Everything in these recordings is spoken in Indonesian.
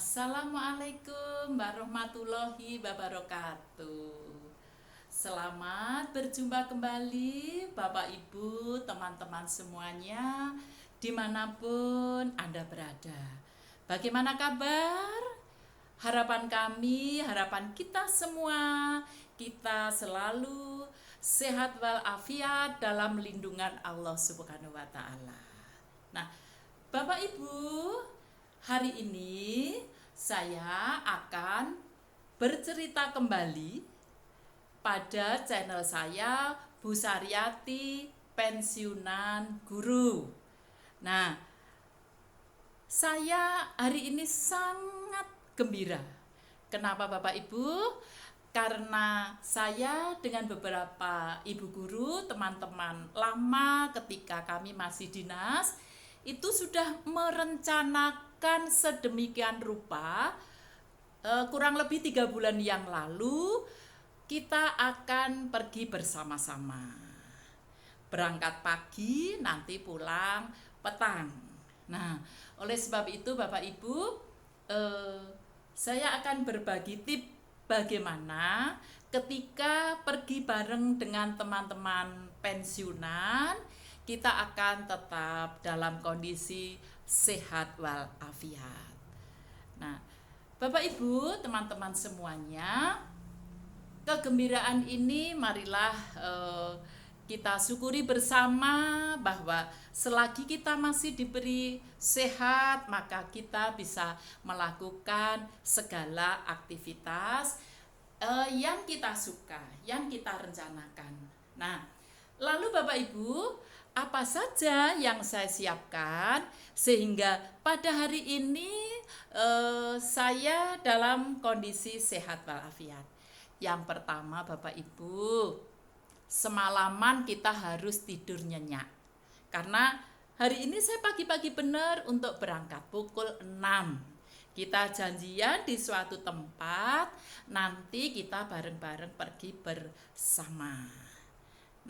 Assalamualaikum warahmatullahi wabarakatuh. Selamat berjumpa kembali Bapak Ibu, teman-teman semuanya dimanapun Anda berada. Bagaimana kabar? Harapan kami, harapan kita semua, kita selalu sehat walafiat dalam lindungan Allah Subhanahu wa taala. Nah, Bapak Ibu, hari ini saya akan bercerita kembali pada channel saya Bu Saryati Pensiunan Guru. Nah, saya hari ini sangat gembira. Kenapa Bapak Ibu? Karena saya dengan beberapa ibu guru, teman-teman lama ketika kami masih dinas, itu sudah merencanakan sedemikian rupa, kurang lebih 3 bulan yang lalu kita akan pergi bersama-sama. Berangkat pagi, nanti pulang petang. Nah, oleh sebab itu Bapak Ibu, saya akan berbagi tips bagaimana ketika pergi bareng dengan teman-teman pensiunan, kita akan tetap dalam kondisi sehat walafiat. Nah, Bapak Ibu, teman-teman semuanya, kegembiraan ini marilah kita syukuri bersama bahwa selagi kita masih diberi sehat, maka kita bisa melakukan segala aktivitas yang kita suka, yang kita rencanakan. Nah, lalu Bapak Ibu, apa saja yang saya siapkan sehingga pada hari ini saya dalam kondisi sehat walafiat. Yang pertama Bapak Ibu, semalaman kita harus tidur nyenyak. Karena hari ini saya pagi-pagi benar untuk berangkat pukul 6. Kita janjian di suatu tempat, nanti kita bareng-bareng pergi bersama.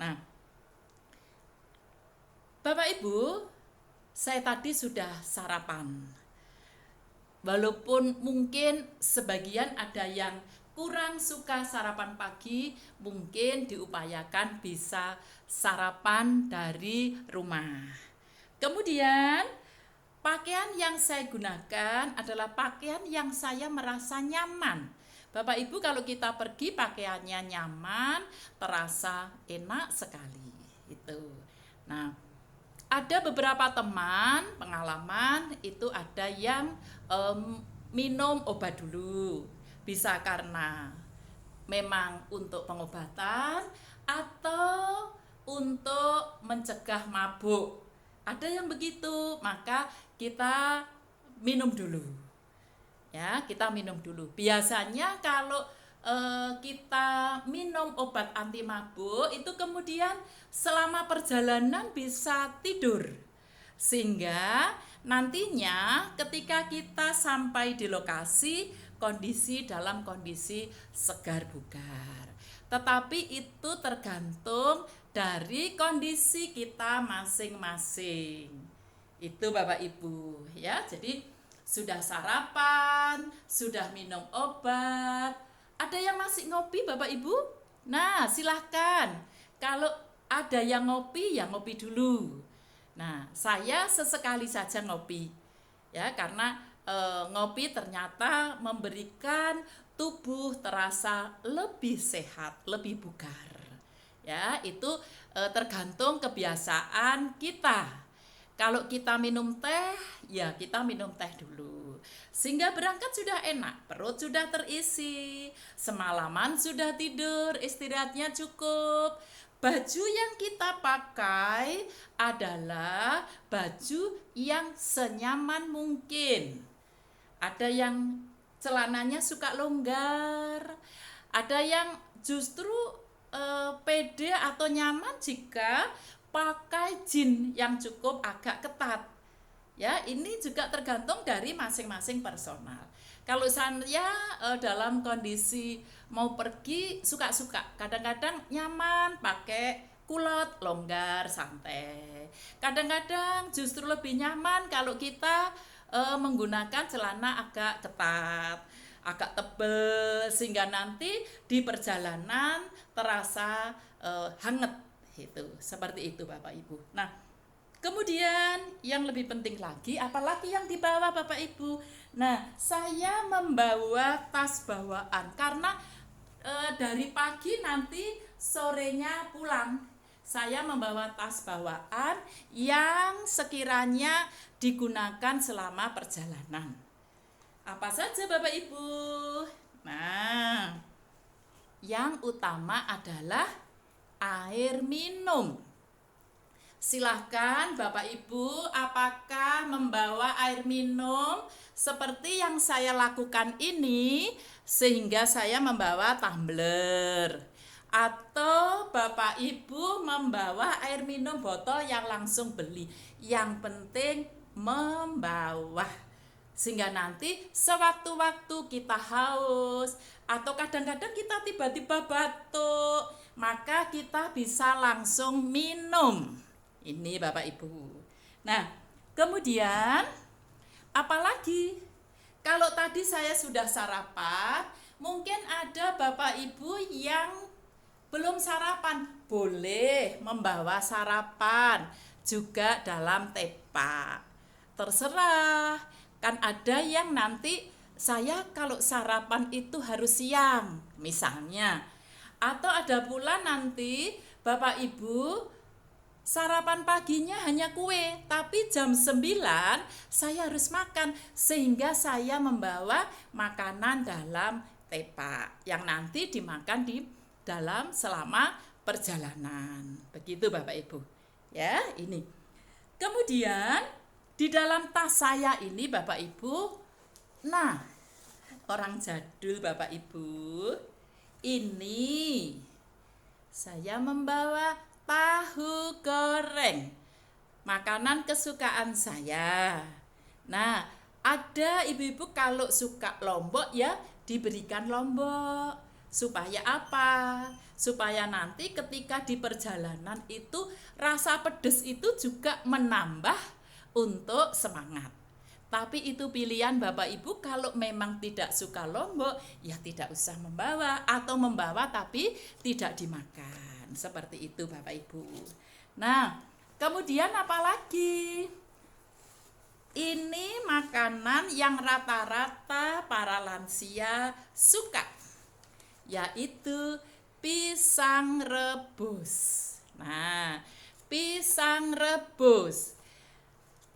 Nah, Bapak Ibu, saya tadi sudah sarapan. Walaupun mungkin sebagian ada yang kurang suka sarapan pagi, mungkin diupayakan bisa sarapan dari rumah. Kemudian pakaian yang saya gunakan adalah pakaian yang saya merasa nyaman. Bapak Ibu, kalau kita pergi pakaiannya nyaman, terasa enak sekali. Itu. Nah, ada beberapa teman pengalaman itu ada yang minum obat dulu. Bisa karena memang untuk pengobatan atau untuk mencegah mabuk. Ada yang begitu, maka kita minum dulu. Ya, kita minum dulu. Biasanya kalau kita minum obat anti mabuk itu kemudian selama perjalanan bisa tidur. Sehingga nantinya ketika kita sampai di lokasi dalam kondisi segar bugar. Tetapi itu tergantung dari kondisi kita masing-masing. Itu Bapak Ibu ya. Jadi sudah sarapan, sudah minum obat. Ada yang masih ngopi Bapak Ibu? Nah, silahkan. Kalau ada yang ngopi, ya ngopi dulu. Nah, saya sesekali saja ngopi. Ya, karena ngopi ternyata memberikan tubuh terasa lebih sehat, lebih bugar. Ya, itu tergantung kebiasaan kita. Kalau kita minum teh, ya kita minum teh dulu. Sehingga berangkat sudah enak, perut sudah terisi, semalaman sudah tidur, istirahatnya cukup. Baju yang kita pakai adalah baju yang senyaman mungkin. Ada yang celananya suka longgar, ada yang justru pede atau nyaman jika pakai jeans yang cukup agak ketat. Ya, ini juga tergantung dari masing-masing personal. Kalau saya dalam kondisi mau pergi suka-suka, kadang-kadang nyaman pakai kulot, longgar, santai. Kadang-kadang justru lebih nyaman kalau kita menggunakan celana agak ketat, agak tebal, sehingga nanti di perjalanan terasa hangat itu. Seperti itu Bapak Ibu. Nah, kemudian yang lebih penting lagi, apalagi yang dibawa Bapak Ibu. Nah, saya membawa tas bawaan karena dari pagi nanti sorenya pulang. Saya membawa tas bawaan yang sekiranya digunakan selama perjalanan. Apa saja Bapak Ibu? Nah, yang utama adalah air minum. Silahkan Bapak Ibu, apakah membawa air minum seperti yang saya lakukan ini, sehingga saya membawa tumbler, atau Bapak Ibu membawa air minum botol yang langsung beli. Yang penting membawa, sehingga nanti sewaktu-waktu kita haus atau kadang-kadang kita tiba-tiba batuk, maka kita bisa langsung minum. Ini Bapak Ibu. Nah, kemudian apalagi kalau tadi saya sudah sarapan, mungkin ada Bapak Ibu yang belum sarapan, boleh membawa sarapan juga dalam tepak. Terserah, kan ada yang nanti saya kalau sarapan itu harus siang misalnya. Atau ada pula nanti Bapak Ibu sarapan paginya hanya kue, tapi jam 9 saya harus makan, sehingga saya membawa makanan dalam tepak yang nanti dimakan di dalam selama perjalanan. Begitu Bapak Ibu. Ya, ini. Kemudian di dalam tas saya ini Bapak Ibu, nah, orang jadul Bapak Ibu, ini saya membawa tahu goreng, makanan kesukaan saya. Nah, ada ibu-ibu kalau suka lombok ya diberikan lombok. Supaya apa? Supaya nanti ketika di perjalanan itu rasa pedas itu juga menambah untuk semangat. Tapi itu pilihan Bapak Ibu, kalau memang tidak suka lombok ya tidak usah membawa, atau membawa tapi tidak dimakan. Seperti itu Bapak Ibu. Nah, kemudian apalagi? Ini makanan yang rata-rata para lansia suka, yaitu pisang rebus. Nah, pisang rebus.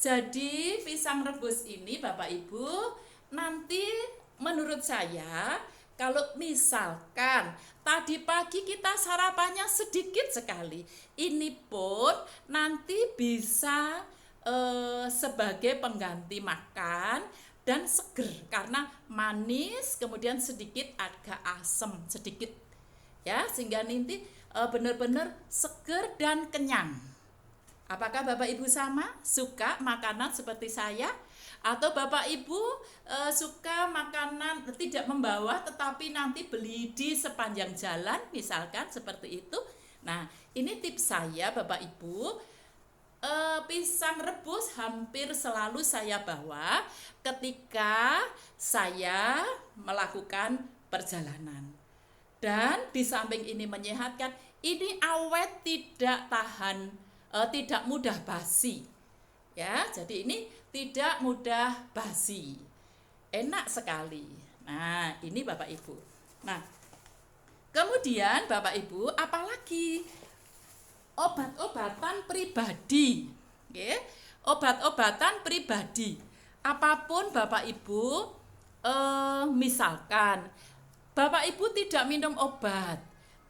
Jadi pisang rebus ini Bapak Ibu, nanti menurut saya kalau misalkan tadi pagi kita sarapannya sedikit sekali, ini pun nanti bisa sebagai pengganti makan dan seger, karena manis kemudian sedikit agak asam sedikit ya, sehingga nanti benar-benar seger dan kenyang. Apakah Bapak Ibu sama suka makanan seperti saya? Atau Bapak Ibu suka makanan tidak membawa tetapi nanti beli di sepanjang jalan misalkan seperti itu? Nah, ini tips saya Bapak Ibu. Pisang rebus hampir selalu saya bawa ketika saya melakukan perjalanan. Dan di samping ini menyehatkan, ini awet, tidak tahan, tidak mudah basi. Ya, jadi ini tidak mudah basi. Enak sekali. Nah, ini Bapak Ibu. Nah, kemudian Bapak Ibu, apalagi obat-obatan pribadi. Oke, obat-obatan pribadi. Apapun Bapak Ibu, misalkan Bapak Ibu tidak minum obat,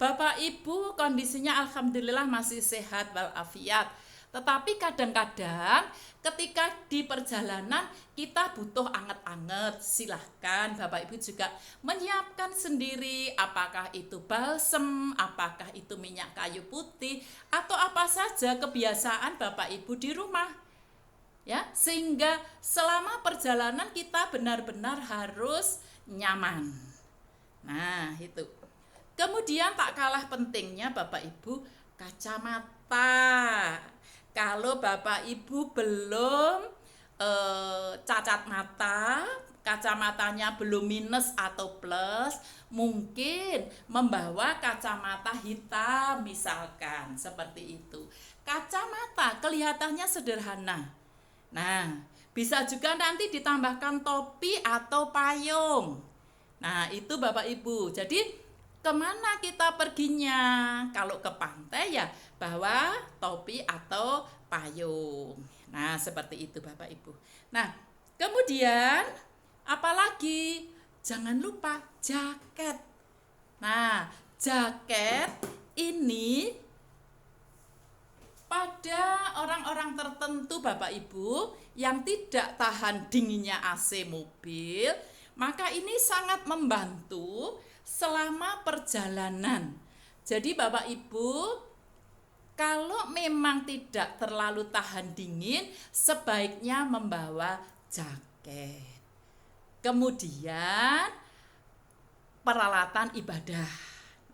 Bapak Ibu kondisinya alhamdulillah masih sehat walafiat. Tetapi kadang-kadang ketika di perjalanan kita butuh anget-anget, silahkan Bapak Ibu juga menyiapkan sendiri, apakah itu balsem, apakah itu minyak kayu putih, atau apa saja kebiasaan Bapak Ibu di rumah. Ya, sehingga selama perjalanan kita benar-benar harus nyaman. Nah, itu. Kemudian tak kalah pentingnya Bapak Ibu, kacamata. Kalau Bapak Ibu belum cacat mata, kacamatanya belum minus atau plus, mungkin membawa kacamata hitam misalkan, seperti itu. Kacamata kelihatannya sederhana. Nah, bisa juga nanti ditambahkan topi atau payung. Nah, itu Bapak Ibu. Jadi, kemana kita perginya? Kalau ke pantai ya bawa topi atau payung. Nah, seperti itu Bapak Ibu. Nah, kemudian apalagi? Jangan lupa jaket. Nah, jaket ini pada orang-orang tertentu Bapak Ibu yang tidak tahan dinginnya AC mobil, maka ini sangat membantu selama perjalanan. Jadi Bapak Ibu, kalau memang tidak terlalu tahan dingin, sebaiknya membawa jaket. Kemudian peralatan ibadah.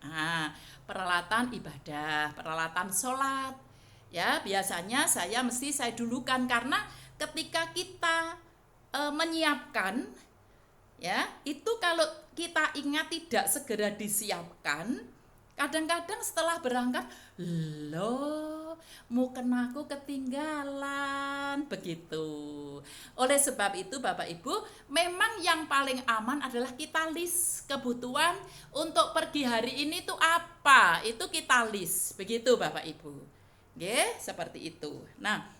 Nah, peralatan ibadah, peralatan sholat. Ya, biasanya saya dulukan karena ketika kita menyiapkan, ya, itu kalau kita ingat tidak segera disiapkan, kadang-kadang setelah berangkat, loh, mukena aku ketinggalan, begitu. Oleh sebab itu Bapak Ibu, memang yang paling aman adalah kita list kebutuhan untuk pergi hari ini tuh apa, itu kita list, begitu Bapak Ibu. Oke, seperti itu. Nah,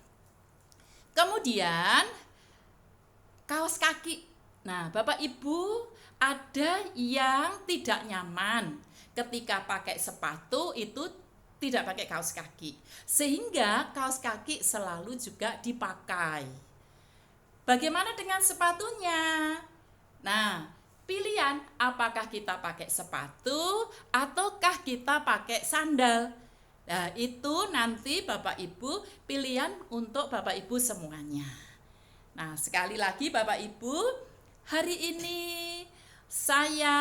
kemudian kaos kaki. Nah, Bapak Ibu, ada yang tidak nyaman ketika pakai sepatu itu tidak pakai kaos kaki. Sehingga kaos kaki selalu juga dipakai. Bagaimana dengan sepatunya? Nah, pilihan apakah kita pakai sepatu ataukah kita pakai sandal. Nah, itu nanti Bapak Ibu pilihan untuk Bapak Ibu semuanya. Nah, sekali lagi Bapak Ibu, hari ini saya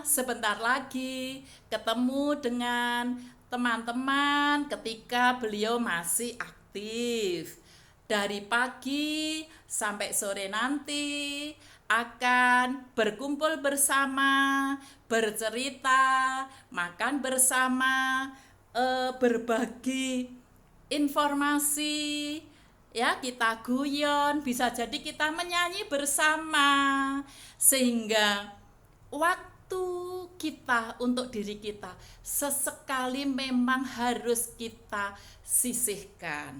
sebentar lagi ketemu dengan teman-teman ketika beliau masih aktif. Dari pagi sampai sore nanti akan berkumpul bersama, bercerita, makan bersama, berbagi informasi, ya, kita guyon, bisa jadi kita menyanyi bersama, sehingga waktu kita untuk diri kita sesekali memang harus kita sisihkan.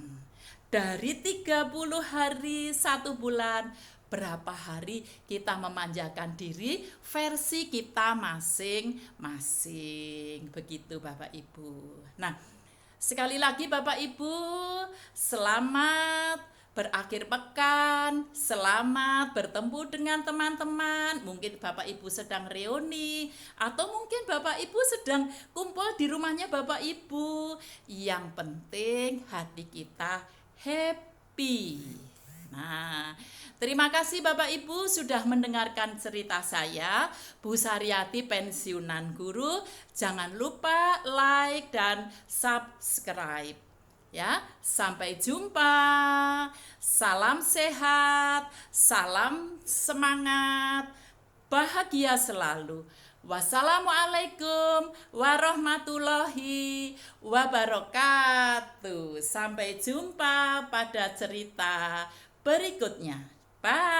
Dari 30 hari 1 bulan, berapa hari kita memanjakan diri versi kita masing-masing, begitu Bapak Ibu. Nah, sekali lagi Bapak Ibu, selamat berakhir pekan, selamat bertemu dengan teman-teman. Mungkin Bapak Ibu sedang reuni, atau mungkin Bapak Ibu sedang kumpul di rumahnya Bapak Ibu. Yang penting hati kita happy. Nah, terima kasih Bapak Ibu sudah mendengarkan cerita saya, Bu Saryati pensiunan guru. Jangan lupa like dan subscribe. Ya, sampai jumpa. Salam sehat, salam semangat, bahagia selalu. Wassalamualaikum warahmatullahi wabarakatuh. Sampai jumpa pada cerita berikutnya. Bye.